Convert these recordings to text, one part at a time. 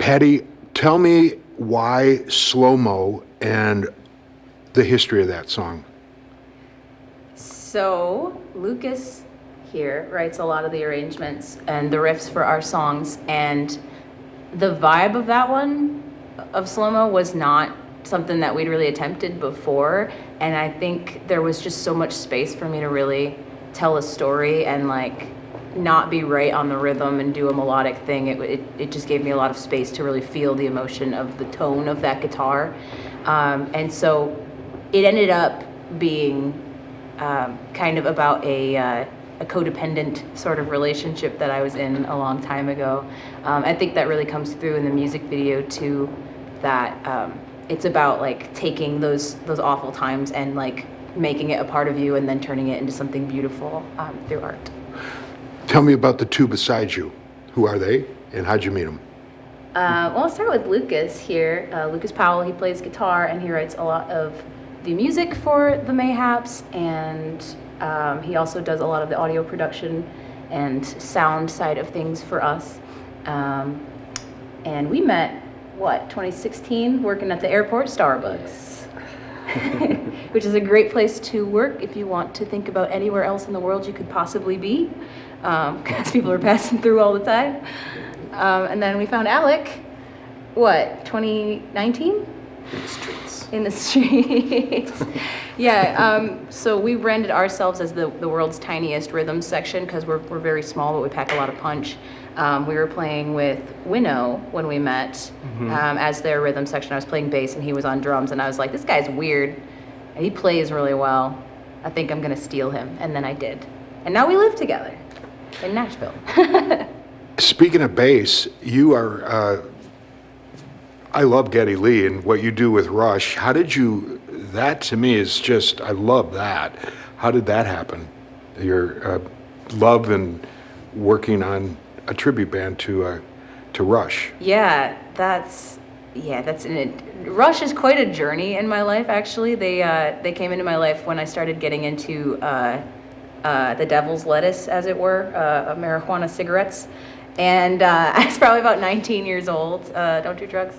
Patty, tell me why slow-mo and the history of that song. So Lucas here writes a lot of the arrangements and the riffs for our songs, and the vibe of that one, of slow-mo, was not something that we'd really attempted before, and I think there was just so much space for me to really tell a story and like not be right on the rhythm and do a melodic thing. It just gave me a lot of space to really feel the emotion of the tone of that guitar, and so it ended up being kind of about a codependent sort of relationship that I was in a long time ago. I think that really comes through in the music video too, that it's about like taking those awful times and like making it a part of you and then turning it into something beautiful through art. Tell me about the two beside you. Who are they, and how'd you meet them? Well, I'll start with Lucas here. Lucas Powell, he plays guitar and he writes a lot of the music for the Mayhaps, and he also does a lot of the audio production and sound side of things for us. And we met, 2016, working at the airport Starbucks, which is a great place to work if you want to think about anywhere else in the world you could possibly be, because people are passing through all the time. And then we found Alec, 2019? In the streets. Yeah, so we branded ourselves as the world's tiniest rhythm section because we're very small, but we pack a lot of punch. We were playing with Winnow when we met as their rhythm section. I was playing bass and he was on drums, and I was like, this guy's weird, and he plays really well. I think I'm gonna steal him, and then I did. And now we live together in Nashville. Speaking of bass, you are, I love Geddy Lee and what you do with Rush. How did you, that to me is just, I love that. How did that happen? Your love and working on a tribute band to Rush. Yeah, that's Rush is quite a journey in my life, actually. They came into my life when I started getting into the devil's lettuce, as it were, marijuana cigarettes. And I was probably about 19 years old. Don't do drugs.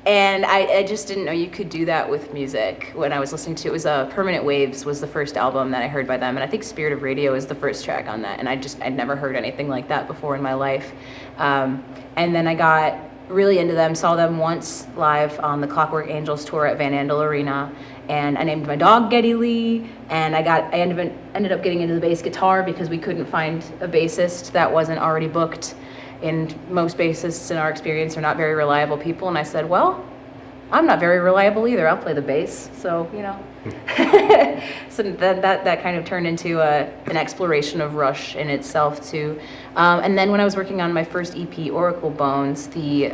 And I just didn't know you could do that with music. When I was listening to it, was Permanent Waves was the first album that I heard by them, and I think Spirit of Radio is the first track on that, and I'd never heard anything like that before in my life. And then I got really into them, saw them once live on the Clockwork Angels tour at Van Andel Arena, and I named my dog Geddy Lee, and I ended up getting into the bass guitar because we couldn't find a bassist that wasn't already booked. And most bassists in our experience are not very reliable people. And I said, well, I'm not very reliable either. I'll play the bass. So, so that kind of turned into an exploration of Rush in itself too. And then when I was working on my first EP, Oracle Bones, the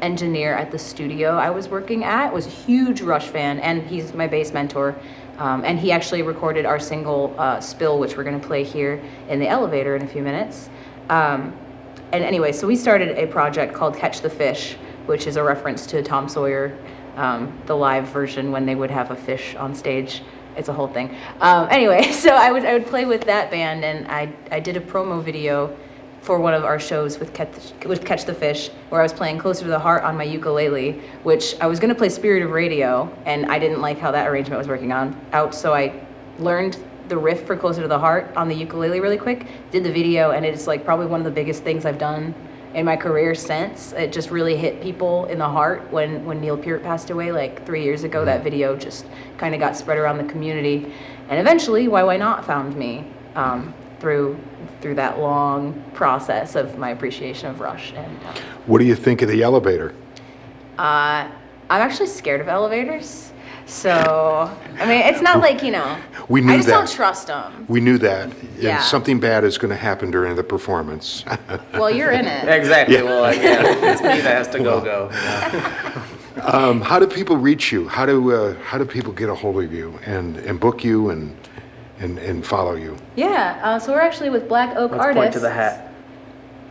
engineer at the studio I was working at was a huge Rush fan, and he's my bass mentor. And he actually recorded our single, Spill, which we're gonna play here in the elevator in a few minutes. And anyway, so we started a project called Catch the Fish, which is a reference to Tom Sawyer, the live version when they would have a fish on stage. It's a whole thing. Anyway, so I would play with that band, and I did a promo video for one of our shows with Catch the Fish, where I was playing Closer to the Heart on my ukulele, which I was going to play Spirit of Radio, and I didn't like how that arrangement was working out, so I learned the riff for Closer to the Heart on the ukulele really quick, did the video, and it's like probably one of the biggest things I've done in my career since. It just really hit people in the heart when Neil Peart passed away like 3 years ago. That video just kind of got spread around the community, and eventually Why Not found me through that long process of my appreciation of Rush. And what do you think of the elevator? I'm actually scared of elevators. So, I mean, it's not like, we knew I just that. don't trust them. We knew that. Yeah. And something bad is going to happen during the performance. Well, you're in it. Exactly. Yeah. Well, it's me that has to go. Yeah. How do people reach you? How do people get a hold of you and book you and follow you? Yeah, so we're actually with Black Oak Let's Artists. point to the hat.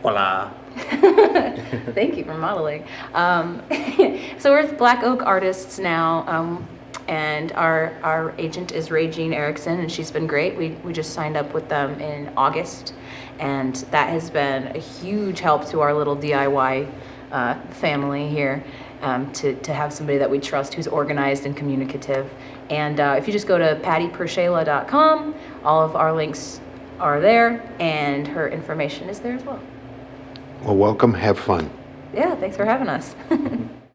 Voila. Thank you for modeling. So we're with Black Oak Artists now. And our agent is Ray Jean Erickson, and she's been great. We just signed up with them in August, and that has been a huge help to our little DIY family here, to have somebody that we trust who's organized and communicative. And if you just go to PerShayla.com, all of our links are there, and her information is there as well. Well, welcome, have fun. Yeah, thanks for having us.